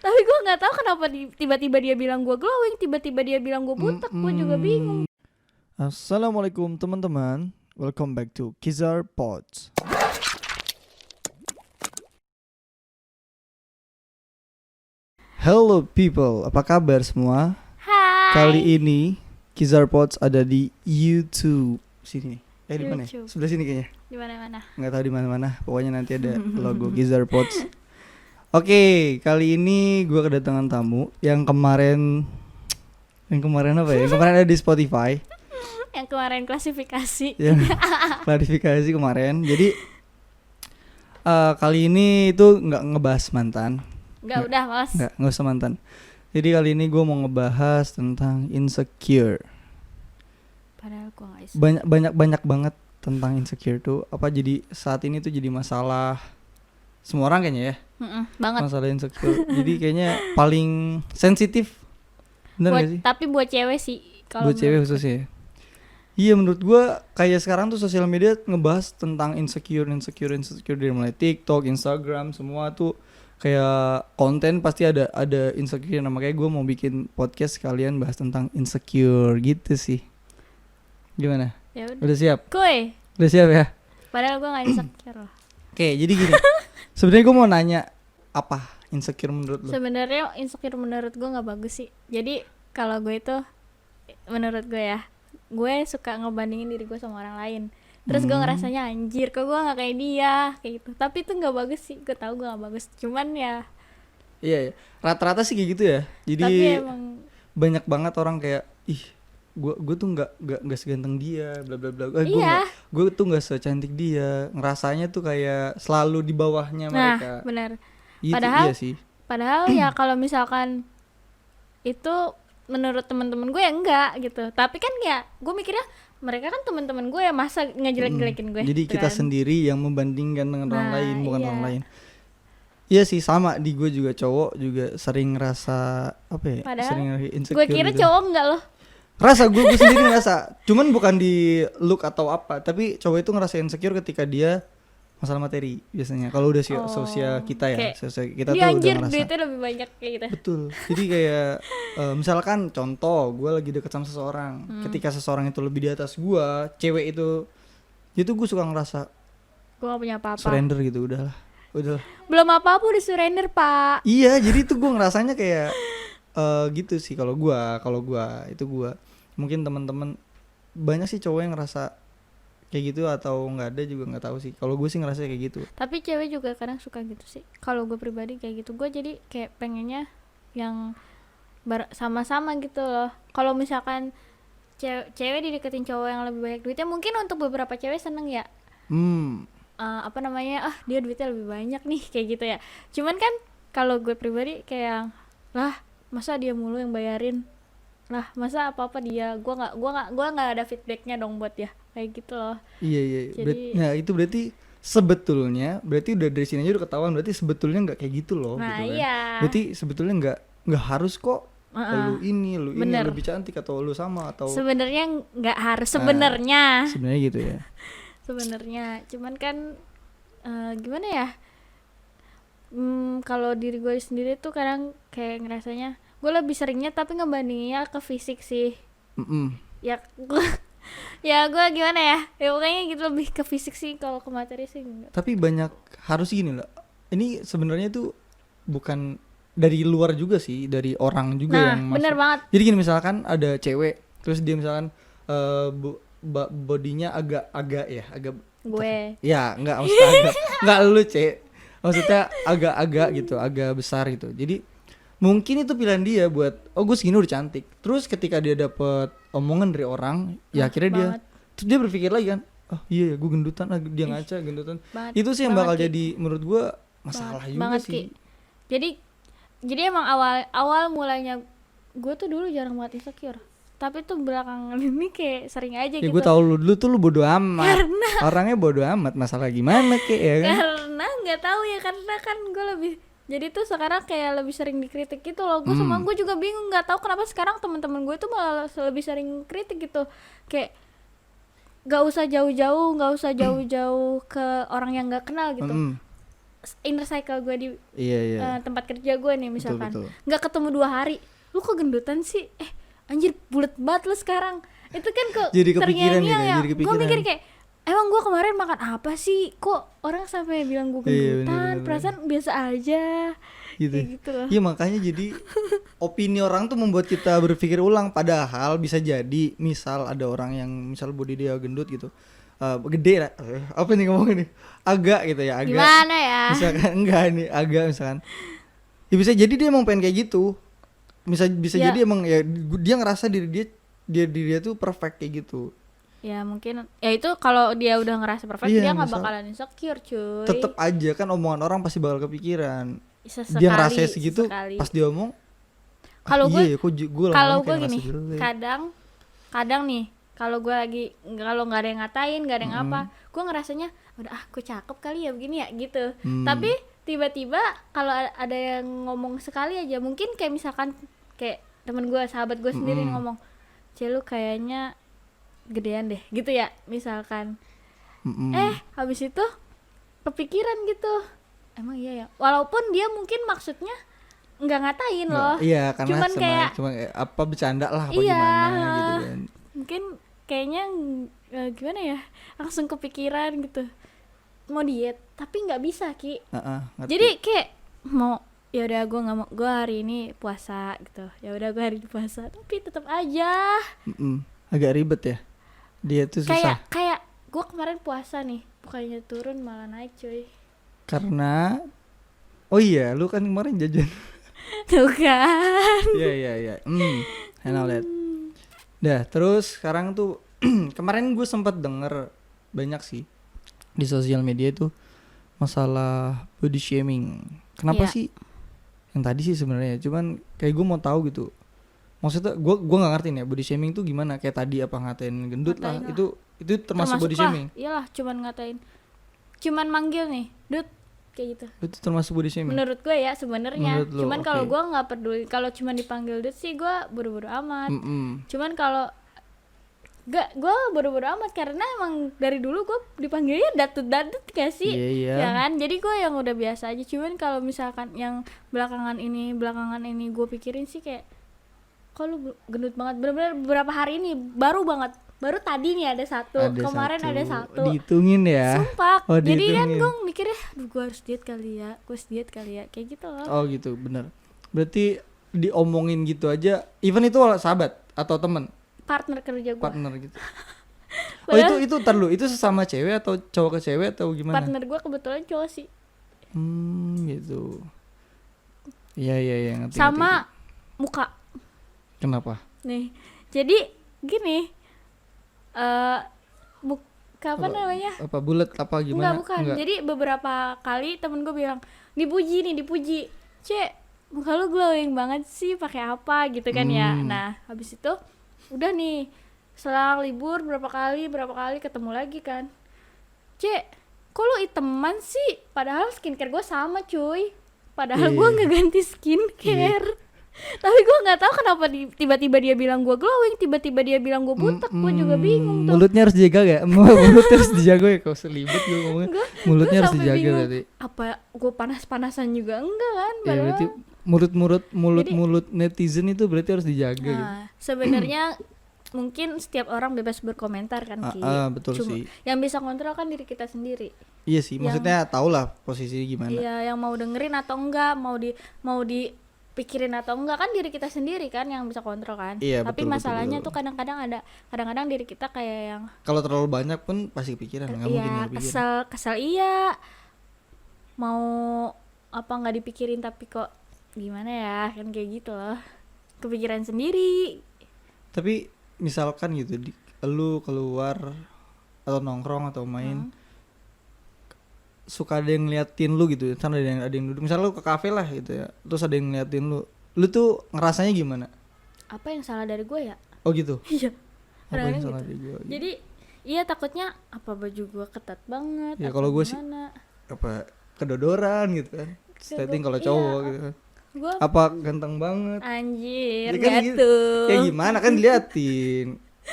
Tapi gue nggak tahu kenapa tiba-tiba dia bilang gue glowing, tiba-tiba dia bilang gue butek. Gue juga bingung. Assalamualaikum teman-teman, welcome back to Kizar Pods. Hello people, apa kabar semua? Hai. Kali ini Kizar Pods ada di YouTube. Sini. Di mana? YouTube. Sebelah sini kayaknya. Di mana-mana. Nggak tahu di mana-mana. Pokoknya nanti ada logo Kizar Pods. Oke, kali ini gue kedatangan tamu yang kemarin apa ya? Yang kemarin ada di Spotify. Yang kemarin klasifikasi. Ya, klarifikasi kemarin. Jadi kali ini itu nggak ngebahas mantan. Udah malas. Nggak usah mantan. Jadi kali ini gue mau ngebahas tentang insecure. Padahal gue nggak Banyak banget tentang insecure tuh. Apa jadi saat ini tuh jadi masalah semua orang kayaknya ya. Banget. Masalah insecure. Jadi kayaknya paling sensitif. Bener gak sih? Tapi buat cewek sih. Buat cewek khususnya. Iya, menurut gue kayak sekarang tuh sosial media ngebahas tentang insecure dari mulai TikTok, Instagram, semua tuh kayak konten pasti ada insecure. Nah, makanya gue mau bikin podcast sekalian bahas tentang insecure gitu sih. Gimana? Ya Udah siap? Kuy. Udah siap ya? Padahal gue nggak insecure loh. Oke, jadi gini. Sebenarnya gue mau nanya apa insecure menurut lo? Sebenarnya insecure menurut gue nggak bagus sih. Jadi kalau gue itu menurut gue ya, gue suka ngebandingin diri gue sama orang lain. Terus gue ngerasanya anjir, kok gue nggak kayak dia, kayak gitu. Tapi itu nggak bagus sih. Gue tahu gue nggak bagus. Cuman ya. Iya, rata-rata sih kayak gitu ya. Jadi Tapi emang banyak banget orang kayak gue tuh nggak seganteng dia, bla bla bla. Iya. Gue tuh nggak secantik dia. Ngerasanya tuh kayak selalu di bawahnya mereka. Nah, benar. Gitu, Padahal iya sih. Padahal ya kalau misalkan itu menurut teman-teman gue ya enggak gitu. Tapi kan ya gue mikirnya mereka kan teman-teman gue ya, masa ngejelek-jelekin gue. Jadi kita sendiri yang membandingkan dengan orang lain, bukan iya. orang lain. Iya sih, sama di gue juga, cowok juga sering ngerasa apa ya? Padahal sering insecure. Gue kira gitu. cowok enggak loh. Rasa gue sendiri ngerasa, cuman bukan di look atau apa, tapi cowok itu ngerasa insecure ketika dia masalah materi biasanya. Kalau udah sosial kita ya, sosial kita tuh anjir, udah ngerasa. duitnya lebih banyak kayak gitu. Betul. Jadi kayak misalkan contoh, gue lagi deket sama seseorang, ketika seseorang itu lebih di atas gue, cewek itu gue suka ngerasa gue gak punya apa-apa. Surrender gitu, udahlah. Belum apa-apa udah surrender, Pak. Iya, jadi itu gue ngerasanya kayak gitu sih kalau gue mungkin teman-teman banyak sih cowok yang ngerasa kayak gitu atau nggak ada juga nggak tahu sih. Kalau gue sih ngerasa kayak gitu. Tapi cewek juga kadang suka gitu sih. Kalau gue pribadi kayak gitu, gue jadi kayak pengennya yang sama-sama gitu loh. Kalau misalkan cewek dideketin cowok yang lebih banyak duitnya, mungkin untuk beberapa cewek seneng ya. Dia duitnya lebih banyak nih, kayak gitu ya. Cuman kan kalau gue pribadi kayak lah, masa dia mulu yang bayarin, lah masa apa dia, gue nggak ada feedbacknya dong buat dia, kayak gitu loh. Iya. Jadi, nah itu berarti sebetulnya udah dari sini aja udah ketahuan, berarti sebetulnya nggak kayak gitu loh. Nah gitu kan. iya. Berarti sebetulnya nggak harus kok lu ini yang lebih cantik atau lu sama atau. Sebenarnya nggak harus sebenarnya gitu ya. Sebenarnya cuman kan gimana ya, kalau diri gue sendiri tuh kadang kayak ngerasanya gue lebih seringnya tapi ngebandinginnya ke fisik sih. Ya gue gimana ya pokoknya gitu, lebih ke fisik sih, kalau ke materi sih enggak. Tapi banyak harus gini loh, ini sebenarnya tuh bukan dari luar juga sih, dari orang juga yang masuk. Bener banget. Jadi gini, misalkan ada cewek terus dia misalkan bodinya agak Gue ya nggak maksudnya nggak lu maksudnya agak gitu, agak besar gitu. Jadi mungkin itu pilihan dia buat gue segini udah cantik. Terus ketika dia dapet omongan dari orang, ya akhirnya terus dia berpikir lagi kan, oh iya ya gue gendutan, dia ngaca gendutan. Itu sih yang bakal jadi menurut gue masalah juga sih. Jadi emang awal mulanya gue tuh dulu jarang banget insecure, tapi tuh belakangan ini kayak sering aja ya, gitu. Gue tau lu tuh bodo amat. Orangnya bodo amat, masalah gimana kayak ya kan. Karena nggak tahu ya, karena kan gue lebih, jadi tuh sekarang kayak lebih sering dikritik gitu loh. Gue sama gue juga bingung, nggak tahu kenapa sekarang teman-teman gue tuh malah lebih sering kritik gitu. Kayak nggak usah jauh-jauh ke orang yang nggak kenal gitu. inner cycle gue di Iya iya. tempat kerja gue nih misalkan betul. nggak ketemu 2 hari, lu kok gendutan sih, anjir bulet banget lu sekarang, itu kan kok Jadi kepikiran gitu, ya. jadi Gue kepikiran. mikir kayak emang gue kemarin makan apa sih, kok orang sampai bilang gue Iya, gendutan, bener-bener. perasaan biasa aja Gitu. kayak gitu loh. Iya makanya jadi opini orang tuh membuat kita berpikir ulang, padahal bisa jadi misal ada orang yang misal body dia gendut gitu. Gede lah. Apa nih ngomongin nih? Agak gitu ya, agak. Gimana ya? Misalkan enggak nih, agak misalkan. Ya bisa jadi dia emang pengen kayak gitu. Bisa Ya. jadi emang ya dia ngerasa diri dia tuh perfect kayak gitu. Ya mungkin ya itu kalau dia udah ngerasa perfect, Iya, dia nggak misal- bakalan insecure cuy. Tetep aja kan omongan orang pasti bakal kepikiran. Sesekali, Dia ngerasa segitu sesekali. pas dia omong. Kalau iya, gue gue kalau gue gini, kadang nih kalau gue lagi kalau nggak ada yang ngatain, nggak ada yang apa, gue ngerasanya udah gue cakep kali ya begini ya gitu. Tapi tiba-tiba kalau ada yang ngomong sekali aja, mungkin kayak misalkan kayak temen gue, sahabat gue sendiri ngomong, lu kayaknya gedean deh gitu ya misalkan. Habis itu kepikiran gitu, emang iya ya, walaupun dia mungkin maksudnya nggak ngatain loh. Iya, karena Cuman cuma apa bercanda lah apa Iya. gimana gitu kan. Mungkin kayaknya gimana ya, langsung kepikiran gitu mau diet tapi nggak bisa Ki. Ngerti. Jadi kayak mau ya udah gue nggak mau, gue hari ini puasa gitu, ya udah gue hari ini puasa tapi tetap aja agak ribet ya. Dia tuh susah. kayak gue kemarin puasa nih, bukannya turun malah naik cuy. Karena oh iya, lu kan kemarin jajan. Tuh kan. Iya. I know that. Dah, terus sekarang tuh kemarin gue sempat denger banyak sih di sosial media itu masalah body shaming. Kenapa Iya. sih? Yang tadi sih sebenarnya, cuman kayak gue mau tahu gitu. Maksudnya gue nggak ngerti nih body shaming tuh gimana, kayak tadi apa ngatain gendut Ngatain lah. lah. Itu termasuk body shaming. Iyalah, cuman ngatain, cuman manggil nih Dut kayak gitu. Itu termasuk body shaming. Menurut gue ya sebenarnya. Menurut lo, Cuman kalau oke. gue nggak peduli. Kalau cuman dipanggil Dut sih gue bodo-bodo amat. Cuman kalau gue bodo-bodo amat karena emang dari dulu gue dipanggilnya datut-datut gak sih? Iya. Ya kan? Jadi gue yang udah biasa aja. Cuman kalau misalkan yang belakangan ini gue pikirin sih kayak, kok lu gendut banget. Bener-bener beberapa hari ini baru banget. Baru tadi nih ada satu. Kemarin ada satu. Dihitungin ya. Sumpah. Oh, Jadi kan dihitungin. gue mikirnya, aduh gue harus diet kali ya, kayak gitu loh. Oh gitu, bener. Berarti diomongin gitu aja, even itu sahabat atau temen, Partner kerja gue. partner gitu. Oh itu tar lu, itu sesama cewek atau cowok ke cewek atau gimana? Partner gue kebetulan cowok sih. Gitu. Iya ngerti. Sama ngerti. muka Kenapa? nih. Jadi gini, apa namanya? Apa bulat apa gimana? Enggak, bukan. Jadi beberapa kali temen gue bilang, dipuji. Cek, muka lu glowing banget sih, pakai apa gitu kan ya. Nah, habis itu udah nih, selang libur berapa kali ketemu lagi kan. Cek, kok lu iteman sih? Padahal skincare gue sama cuy. Padahal gue nggak ganti skincare. Tapi gue nggak tahu kenapa tiba-tiba dia bilang gue glowing, tiba-tiba dia bilang gue butek. Gue juga bingung tuh. Mulutnya harus dijaga gak? Mulutnya harus dijaga ya, kau selibet gue ngomongnya. Mulutnya Gua harus sampai dijaga bingung, berarti. apa gue panas-panasan juga enggak kan? Ya Padahal berarti mulut netizen itu berarti harus dijaga gitu. nah, sebenarnya mungkin setiap orang bebas berkomentar kan Ki. Betul sih. Yang bisa kontrol kan diri kita sendiri. Iya sih, maksudnya tau lah posisi gimana. Iya, yang mau dengerin atau enggak, mau dipikirin atau enggak kan diri kita sendiri kan yang bisa kontrol kan. Iya, Tapi betul, masalahnya betul. tuh kadang-kadang diri kita kayak yang Kalau terlalu banyak pun pasti kepikiran, nggak mungkin iya, nggak pikiran. kesel iya. Mau apa nggak dipikirin tapi kok gimana ya, kan kayak gitu loh. Kepikiran sendiri. Tapi misalkan gitu, lu keluar atau nongkrong atau main, suka ada yang ngeliatin lu gitu, kan ada yang duduk, misalnya lu ke kafe lah gitu ya, terus ada yang ngeliatin lu tuh ngerasanya gimana? Apa yang salah dari gue ya? Oh gitu. Iya. Apa yang Kadang-kadang salah gitu. dari gua? Jadi iya, takutnya apa baju gue ketat banget. Ya, apa kalau gua sih gimana. Apa kedodoran gitu kan? Setting kalau Iya. cowok gitu kan. Gue Apa ganteng banget? anjir Ya kan gak gitu. tuh. Kayak gimana kan diliatin.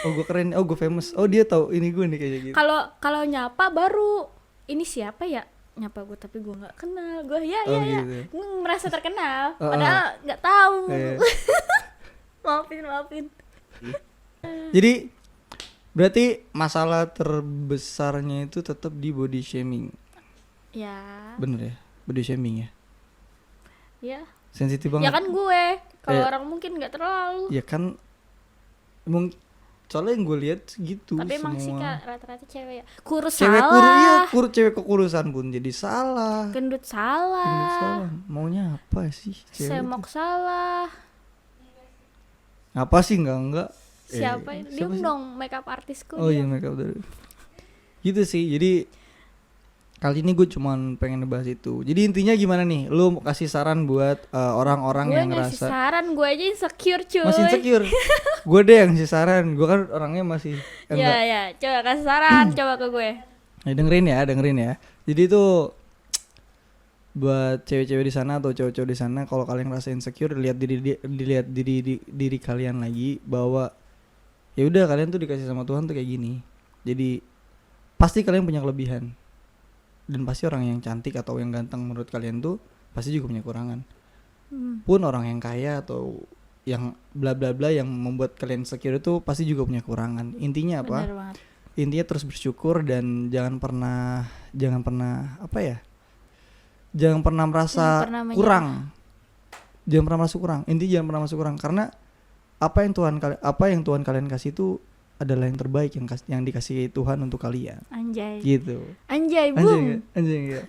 Oh gue keren, oh gue famous, oh dia tahu ini gue nih kayak gitu. Kalau nyapa baru ini siapa ya? nyapa gue tapi gue nggak kenal. Gue ya Oh, ya gitu. gue merasa terkenal Oh, padahal nggak tahu. Iya. maafin. Jadi berarti masalah terbesarnya itu tetap di body shaming. Ya Bener ya? Body shaming ya. ya Sensitif ya banget. kan gue kalau Eh. orang mungkin nggak terlalu. Ya kan soalnya yang gue lihat gitu Tapi emang sih semua. rata-rata cewek ya kurus Cewek salah, cewek kekurusan pun jadi salah. gendut Gendut salah, salah. Maunya apa sih cewek? semok salah. Apa sih enggak? Siapa ini? siapa Diam sih? dong, makeup artisku. Oh iya dia. makeup dari. Gitu sih. Jadi kali ini gue cuman pengen ngebahas itu. Jadi intinya gimana nih? Lu kasih saran buat orang-orang Gue yang ngasih ngerasa saran, gue aja insecure cuy. masih insecure. Gue deh yang ngasih saran. Gue kan orangnya masih enggak. Ya, coba kasih saran, coba ke gue. Nah, dengerin ya. Jadi itu buat cewek-cewek di sana atau cowok-cowok di sana, kalau kalian ngerasa insecure, dilihat diri kalian lagi bahwa ya udah kalian tuh dikasih sama Tuhan tuh kayak gini. Jadi pasti kalian punya kelebihan. Dan pasti orang yang cantik atau yang ganteng menurut kalian tuh pasti juga punya kekurangan. Pun orang yang kaya atau yang bla bla bla yang membuat kalian insecure itu pasti juga punya kekurangan. Intinya apa? Bener banget. Intinya terus bersyukur dan jangan pernah apa ya? Jangan pernah merasa Jangan pernah kurang. Jangan pernah merasa kurang. Intinya jangan pernah merasa kurang karena apa yang Tuhan kalian kasih itu adalah yang terbaik yang dikasih Tuhan untuk kalian. Anjay. Gitu. Anjay, boom. Anjing.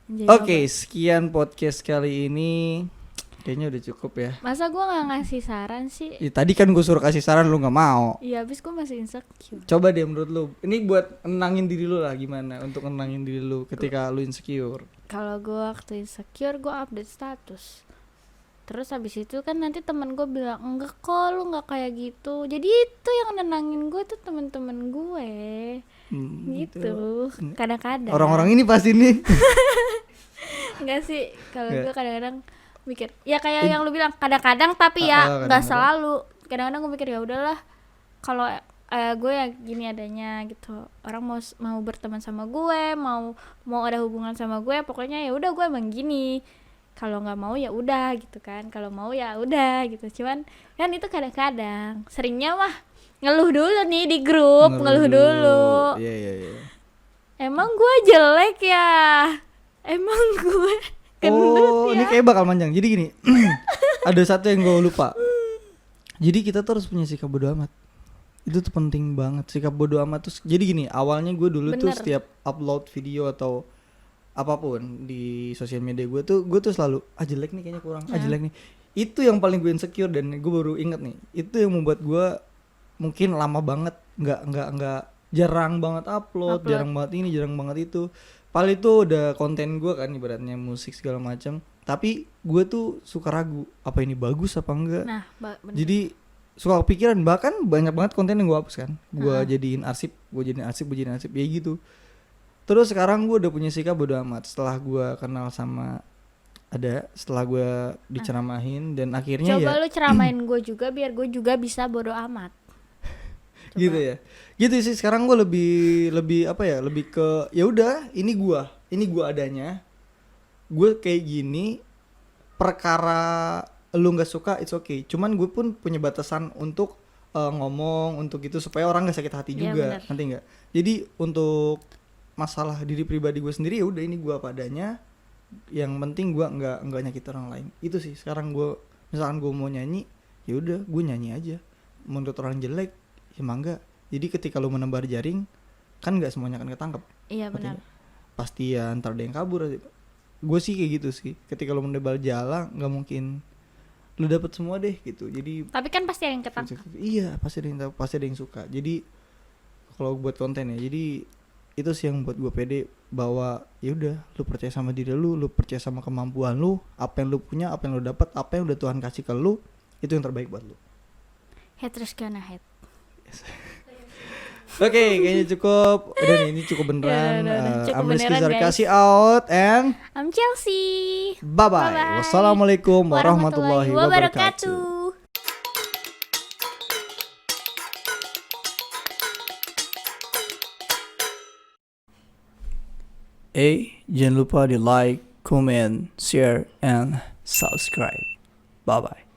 Anjay, Oke, banget. sekian podcast kali ini. Kayaknya udah cukup ya. Masa gue gak ngasih saran sih? Ya, tadi kan gue suruh kasih saran lu nggak mau. Iya, abis gue masih insecure. Coba deh menurut lu. Ini buat nenangin diri lu lah gimana untuk nenangin diri lu ketika lu insecure. Kalau gue waktu insecure, gue update status. Terus habis itu kan nanti temen gue bilang, enggak kok lu gak kayak gitu. Jadi itu yang nenangin gue tuh temen-temen gue. Gitu. Kadang-kadang. Orang-orang ini pasti nih. Enggak sih, kalau Nggak. gue kadang-kadang mikir ya kayak yang lu bilang kadang-kadang tapi ya nggak kadang-kadang. selalu. Kadang-kadang gue mikir ya udahlah kalau gue ya gini adanya gitu. Orang mau berteman sama gue, mau ada hubungan sama gue, pokoknya ya udah gue emang gini. Kalau nggak mau ya udah gitu kan. Kalau mau ya udah gitu. Cuman kan itu kadang-kadang. Seringnya mah ngeluh dulu nih di grup, ngeluh dulu. Iya. Emang gue jelek ya? Emang gue gendut Ini ya? kayak bakal panjang. Jadi gini, ada satu yang gue lupa. Jadi kita tuh harus punya sikap bodo amat. Itu tuh penting banget sikap bodo amat tuh. Jadi gini, awalnya gue dulu tuh Bener. setiap upload video atau apapun di sosial media gue tuh selalu jelek nih kayaknya kurang, jelek nih. Itu yang paling gue insecure dan gue baru inget nih. Itu yang membuat gue mungkin lama banget nggak jarang banget upload, jarang banget ini, jarang banget itu. Paling itu udah konten gue kan ibaratnya musik segala macam. Tapi gue tuh suka ragu apa ini bagus apa enggak. Nah, bener. Jadi suka kepikiran, bahkan banyak banget konten yang gue hapus kan. Gue jadiin arsip ya gitu. Terus sekarang gue udah punya sikap bodo amat setelah gue kenal sama setelah gue diceramahin dan akhirnya Coba ya lu ceramain gue juga biar gue juga bisa bodo amat. Coba. gitu ya. Gitu sih sekarang gue lebih apa ya, lebih ke ya udah ini gue adanya. Gue kayak gini, perkara lu nggak suka it's okay. Cuman gue pun punya batasan untuk ngomong untuk itu supaya orang nggak sakit hati Iya, juga, bener. nanti nggak. Jadi untuk masalah diri pribadi gue sendiri ya udah ini gue apa adanya. Yang penting gue nggak nyakit orang lain. Itu sih sekarang gue misalkan gue mau nyanyi ya udah gue nyanyi aja. Menurut orang jelek ya mangga. Jadi ketika lu menebar jaring kan nggak semuanya akan ketangkep. Iya benar. Pasti ya ntar ada yang kabur aja. Gue sih kayak gitu sih. Ketika lu menebar jala nggak mungkin lu dapet semua deh gitu. Jadi Tapi kan pasti ada yang ketangkap. iya pasti ada yang suka. Jadi kalau buat konten ya, jadi itu sih yang buat gue pede bahwa ya udah lu percaya sama diri lu percaya sama kemampuan lu, apa yang lu punya, apa yang lu dapat, apa yang udah Tuhan kasih ke lu, itu yang terbaik buat lu. Haters gonna hate. Oke, kayaknya cukup. Udah nih, ini cukup beneran. Udah, cukup I'm Rizky beneran, Zarkasi out and I'm Chelsea. bye bye. Bye-bye. Wassalamualaikum warahmatullahi wabarakatuh. Jangan lupa di like, comment, share, and subscribe. Bye bye.